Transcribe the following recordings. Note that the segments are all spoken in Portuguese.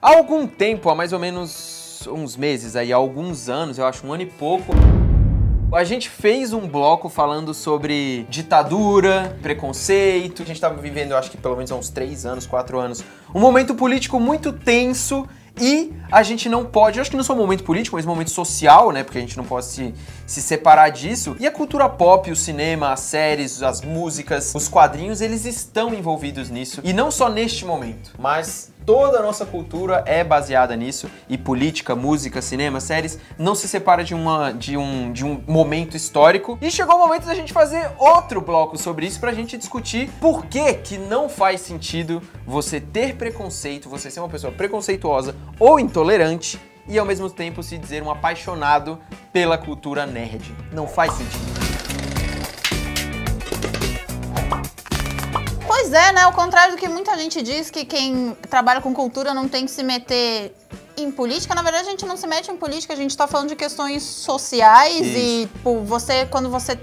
Há algum tempo, há mais ou menos uns meses aí, há alguns anos, eu acho um ano e pouco, a gente fez um bloco falando sobre ditadura, preconceito. A gente estava vivendo, eu acho que pelo menos há uns 3 anos, 4 anos, um momento político muito tenso. E a gente não pode, eu acho que não só um momento político, mas um momento social, né? Porque a gente não pode se separar disso. E a cultura pop, o cinema, as séries, as músicas, os quadrinhos, eles estão envolvidos nisso. E não só neste momento, mas toda a nossa cultura é baseada nisso. E política, música, cinema, séries, não se separa de um momento histórico. E chegou o momento da gente fazer outro bloco sobre isso pra gente discutir por que não faz sentido você ter preconceito, você ser uma pessoa preconceituosa ou intolerante e ao mesmo tempo se dizer um apaixonado pela cultura nerd. Não faz sentido. Pois é, né? Ao contrário do que muita gente diz, que quem trabalha com cultura não tem que se meter em política. Na verdade, a gente não se mete em política, a gente tá falando de questões sociais. Isso. E tipo, quando você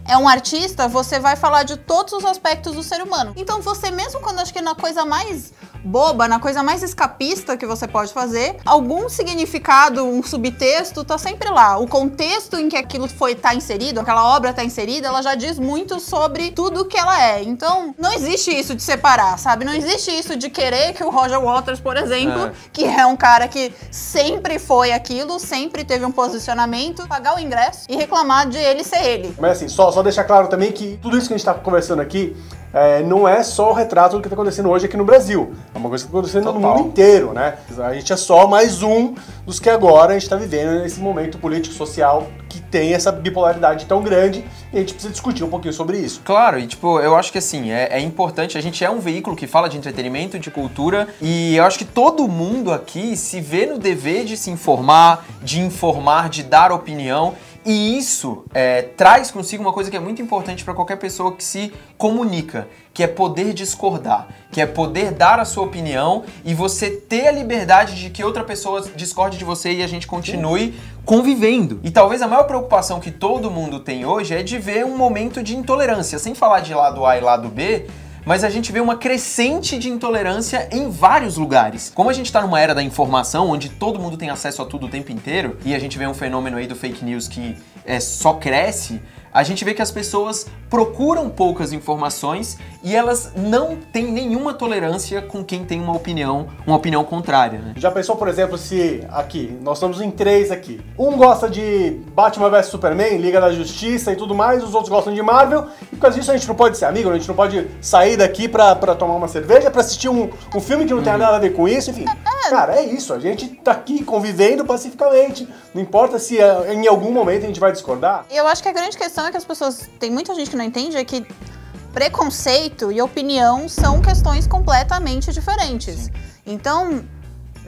é um artista, você vai falar de todos os aspectos do ser humano. Então você mesmo quando acho que na coisa mais boba, na coisa mais escapista que você pode fazer, algum significado, um subtexto tá sempre lá. O contexto em que aquilo tá inserido, aquela obra tá inserida, ela já diz muito sobre tudo que ela é. Então, não existe isso de separar, sabe? Não existe isso de querer que o Roger Waters, por exemplo, que é um cara que sempre foi aquilo, sempre teve um posicionamento, pagar o ingresso e reclamar de ele ser ele. Mas assim, só deixar claro também que tudo isso que a gente tá conversando aqui não é só o retrato do que está acontecendo hoje aqui no Brasil. É uma coisa que está acontecendo no mundo inteiro, né? A gente é só mais um dos que agora a gente está vivendo nesse momento político-social que tem essa bipolaridade tão grande e a gente precisa discutir um pouquinho sobre isso. Claro, e tipo, eu acho que assim, é importante, a gente é um veículo que fala de entretenimento, de cultura, e eu acho que todo mundo aqui se vê no dever de se informar, de dar opinião. E isso traz consigo uma coisa que é muito importante para qualquer pessoa que se comunica, que é poder discordar, que é poder dar a sua opinião e você ter a liberdade de que outra pessoa discorde de você e a gente continue convivendo. E talvez a maior preocupação que todo mundo tem hoje é de ver um momento de intolerância, sem falar de lado A e lado B, mas a gente vê uma crescente de intolerância em vários lugares. Como a gente tá numa era da informação, onde todo mundo tem acesso a tudo o tempo inteiro, e a gente vê um fenômeno aí do fake news que só cresce, a gente vê que as pessoas procuram poucas informações e elas não têm nenhuma tolerância com quem tem uma opinião contrária, né? Já pensou, por exemplo, se aqui, nós estamos em 3 aqui. Um gosta de Batman vs Superman, Liga da Justiça e tudo mais, os outros gostam de Marvel, e por causa disso a gente não pode ser amigo, a gente não pode sair daqui pra tomar uma cerveja, pra assistir um filme que não tem nada a ver com isso, enfim. Cara, é isso, a gente tá aqui convivendo pacificamente, não importa se em algum momento a gente vai discordar. Eu acho que a grande questão é que as pessoas, tem muita gente que não entende, é que preconceito e opinião são questões completamente diferentes. Sim. Então,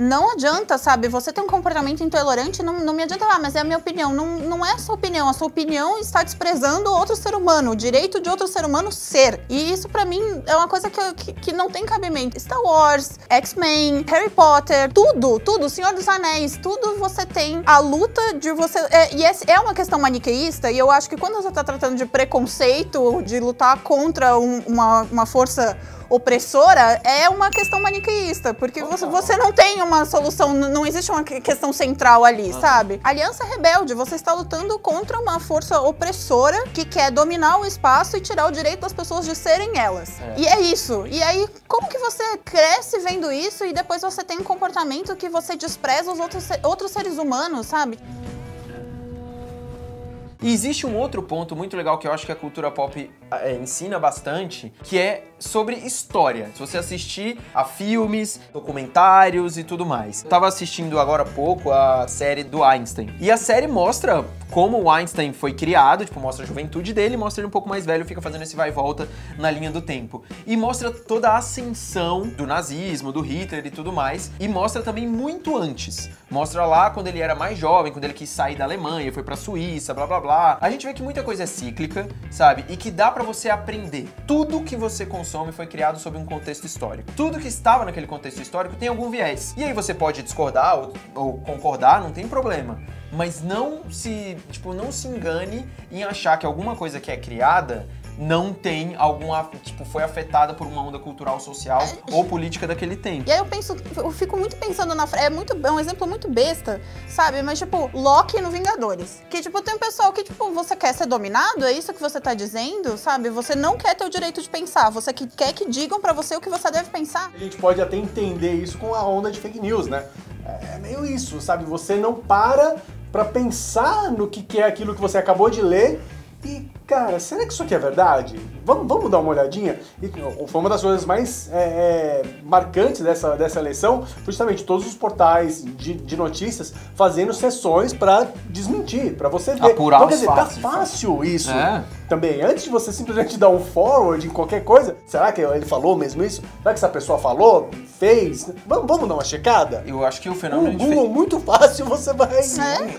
não adianta, sabe, você ter um comportamento intolerante, não me adianta, mas é a minha opinião. Não é a sua opinião está desprezando outro ser humano, o direito de outro ser humano ser. E isso pra mim é uma coisa que não tem cabimento. Star Wars, X-Men, Harry Potter, tudo, Senhor dos Anéis, tudo você tem a luta de você... E é uma questão maniqueísta, e eu acho que quando você tá tratando de preconceito, de lutar contra uma força opressora, é uma questão maniqueísta, porque você não tem uma solução, não existe uma questão central ali, sabe? Aliança Rebelde, você está lutando contra uma força opressora que quer dominar o espaço e tirar o direito das pessoas de serem elas. E é isso. E aí, como que você cresce vendo isso e depois você tem um comportamento que você despreza os outros seres humanos, sabe? E existe um outro ponto muito legal que eu acho que a cultura pop ensina bastante, que é sobre história. Se você assistir a filmes, documentários e tudo mais. Eu tava assistindo agora há pouco a série do Einstein. E a série mostra como o Einstein foi criado, tipo, mostra a juventude dele, mostra ele um pouco mais velho, fica fazendo esse vai e volta na linha do tempo. E mostra toda a ascensão do nazismo, do Hitler e tudo mais. E mostra também muito antes. Mostra lá quando ele era mais jovem, quando ele quis sair da Alemanha, foi pra Suíça, blá blá blá. A gente vê que muita coisa é cíclica, sabe? E que dá pra você aprender. Tudo que você consome foi criado sob um contexto histórico. Tudo que estava naquele contexto histórico tem algum viés. E aí você pode discordar ou concordar, não tem problema. Mas não se engane em achar que alguma coisa que é criada não tem alguma, tipo, foi afetada por uma onda cultural, social ou política daquele tempo. E aí eu fico muito pensando é um exemplo muito besta, sabe? Mas, tipo, Loki no Vingadores. Que, tipo, tem um pessoal que, tipo, você quer ser dominado? É isso que você tá dizendo, sabe? Você não quer ter o direito de pensar, você quer que digam pra você o que você deve pensar. A gente pode até entender isso com a onda de fake news, né? É meio isso, sabe? Você não para pra pensar no que é aquilo que você acabou de ler e, cara, será que isso aqui é verdade? Vamos dar uma olhadinha? E foi uma das coisas mais marcantes dessa eleição, foi justamente todos os portais de notícias fazendo sessões pra desmentir, pra você ver. Apurar então, quer os dizer, tá fatos. fácil isso também. Antes de você simplesmente dar um forward em qualquer coisa, será que ele falou mesmo isso? Será que essa pessoa falou? Fez? Vamos dar uma checada? Eu acho que o Com fenômeno o Google, muito fácil, você vai...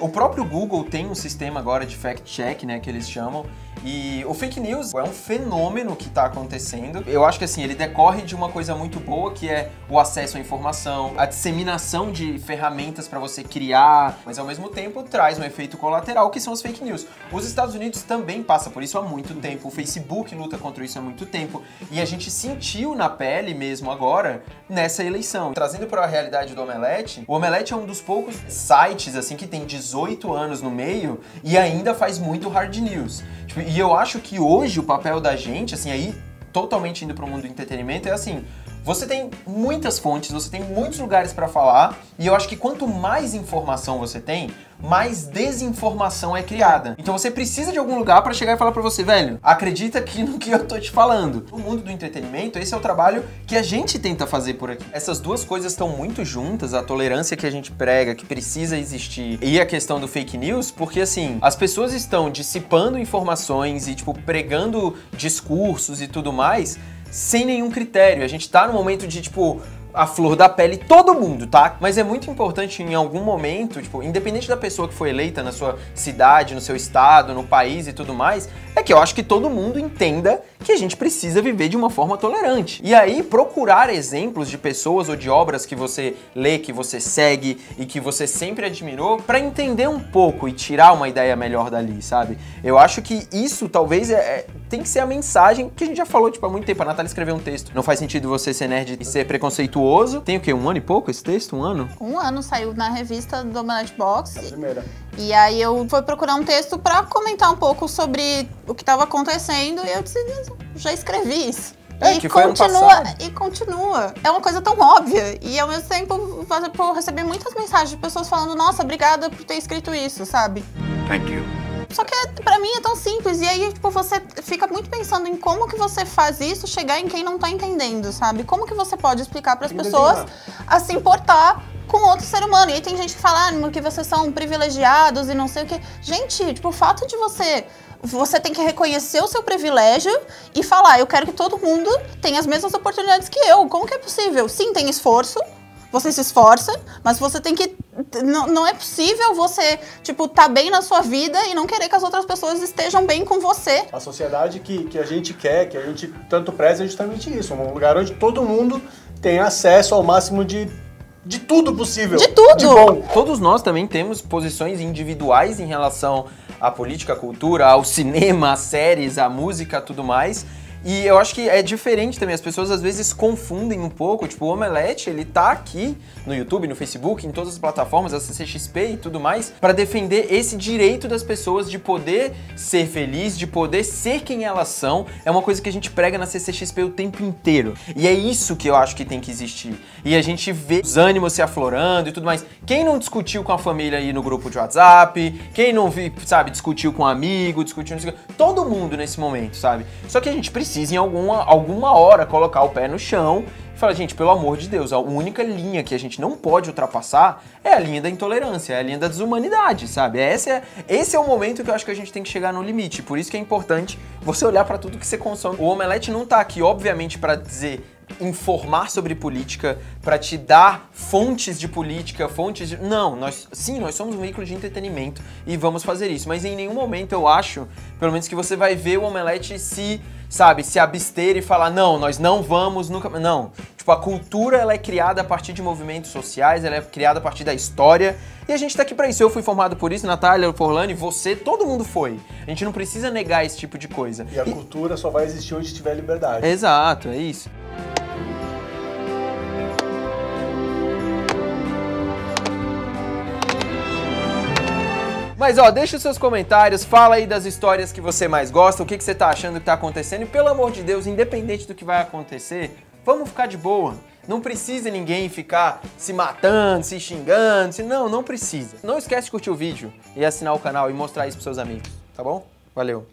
O próprio Google tem um sistema agora de fact-check, né, que eles chamam. E o fake news é um fenômeno que está acontecendo. Eu acho que assim, ele decorre de uma coisa muito boa, que é o acesso à informação, a disseminação de ferramentas para você criar, mas ao mesmo tempo traz um efeito colateral, que são as fake news. Os Estados Unidos também passam por isso há muito tempo, o Facebook luta contra isso há muito tempo, e a gente sentiu na pele mesmo agora, nessa eleição. Trazendo para a realidade do Omelete, o Omelete é um dos poucos sites assim que tem 18 anos no meio e ainda faz muito hard news. E eu acho que hoje o papel da gente, assim, aí totalmente indo para o mundo do entretenimento, é assim, você tem muitas fontes, você tem muitos lugares para falar, e eu acho que quanto mais informação você tem, mais desinformação é criada. Então você precisa de algum lugar para chegar e falar para você, velho, acredita aqui no que eu tô te falando. No mundo do entretenimento, esse é o trabalho que a gente tenta fazer por aqui. Essas duas coisas estão muito juntas, a tolerância que a gente prega, que precisa existir, e a questão do fake news, porque assim, as pessoas estão dissipando informações e, tipo, pregando discursos e tudo mais, sem nenhum critério. A gente tá no momento de, tipo, a flor da pele, todo mundo, tá? Mas é muito importante em algum momento, tipo, independente da pessoa que foi eleita na sua cidade, no seu estado, no país e tudo mais, é que eu acho que todo mundo entenda que a gente precisa viver de uma forma tolerante. E aí, procurar exemplos de pessoas ou de obras que você lê, que você segue e que você sempre admirou, pra entender um pouco e tirar uma ideia melhor dali, sabe? Eu acho que isso talvez tem que ser a mensagem que a gente já falou, tipo, há muito tempo. A Natália escreveu um texto. Não faz sentido você ser nerd e ser preconceituoso. Tem o quê? 1 ano e pouco esse texto? 1 ano? 1 ano saiu na revista do Omelete Box. A primeira. E aí eu fui procurar um texto pra comentar um pouco sobre o que tava acontecendo e eu disse, já escrevi isso. Que foi ano passado. E continua. É uma coisa tão óbvia. E ao mesmo tempo eu recebi muitas mensagens de pessoas falando, nossa, obrigada por ter escrito isso, sabe? Thank you. Só que pra mim é tão simples. E aí, tipo, você fica muito pensando em como que você faz isso chegar em quem não tá entendendo, sabe? Como que você pode explicar pras pessoas a se importar com outro ser humano. E aí tem gente que fala, que vocês são privilegiados e não sei o quê. Gente, tipo, o fato de você tem que reconhecer o seu privilégio e falar, eu quero que todo mundo tenha as mesmas oportunidades que eu. Como que é possível? Sim, tem esforço. Você se esforça, mas você tem que... Não é possível você, tipo, tá bem na sua vida e não querer que as outras pessoas estejam bem com você. A sociedade que a gente quer, que a gente tanto preza, é justamente isso. Um lugar onde todo mundo tem acesso ao máximo de tudo possível. De tudo! De bom. Todos nós também temos posições individuais em relação à política, à cultura, ao cinema, às séries, à música, tudo mais. E eu acho que é diferente também, as pessoas às vezes confundem um pouco, tipo, o Omelete, ele tá aqui no YouTube, no Facebook, em todas as plataformas, a CCXP e tudo mais, pra defender esse direito das pessoas de poder ser feliz, de poder ser quem elas são. É uma coisa que a gente prega na CCXP o tempo inteiro. E é isso que eu acho que tem que existir. E a gente vê os ânimos se aflorando e tudo mais. Quem não discutiu com a família aí no grupo de WhatsApp, quem não, sabe, discutiu com um amigo, todo mundo nesse momento, sabe? Só que a gente precisa em alguma hora colocar o pé no chão e falar, gente, pelo amor de Deus, a única linha que a gente não pode ultrapassar é a linha da intolerância, é a linha da desumanidade, sabe? Esse é o momento que eu acho que a gente tem que chegar no limite. Por isso que é importante você olhar pra tudo que você consome. O Omelete não tá aqui, obviamente, pra informar sobre política, pra te dar fontes de política, Não, nós somos um veículo de entretenimento e vamos fazer isso. Mas em nenhum momento eu acho, pelo menos, que você vai ver o Omelete se sabe, se abster e falar, não, nós não vamos nunca... Não. Tipo, a cultura, ela é criada a partir de movimentos sociais, ela é criada a partir da história, e a gente tá aqui pra isso. Eu fui formado por isso, Natália, Forlani, você, todo mundo foi. A gente não precisa negar esse tipo de coisa. E a cultura só vai existir onde tiver liberdade. Exato, é isso. Mas ó, deixa os seus comentários, fala aí das histórias que você mais gosta, o que você tá achando que tá acontecendo, e pelo amor de Deus, independente do que vai acontecer, vamos ficar de boa. Não precisa ninguém ficar se matando, se xingando, não precisa. Não esquece de curtir o vídeo e assinar o canal e mostrar isso pros seus amigos, tá bom? Valeu!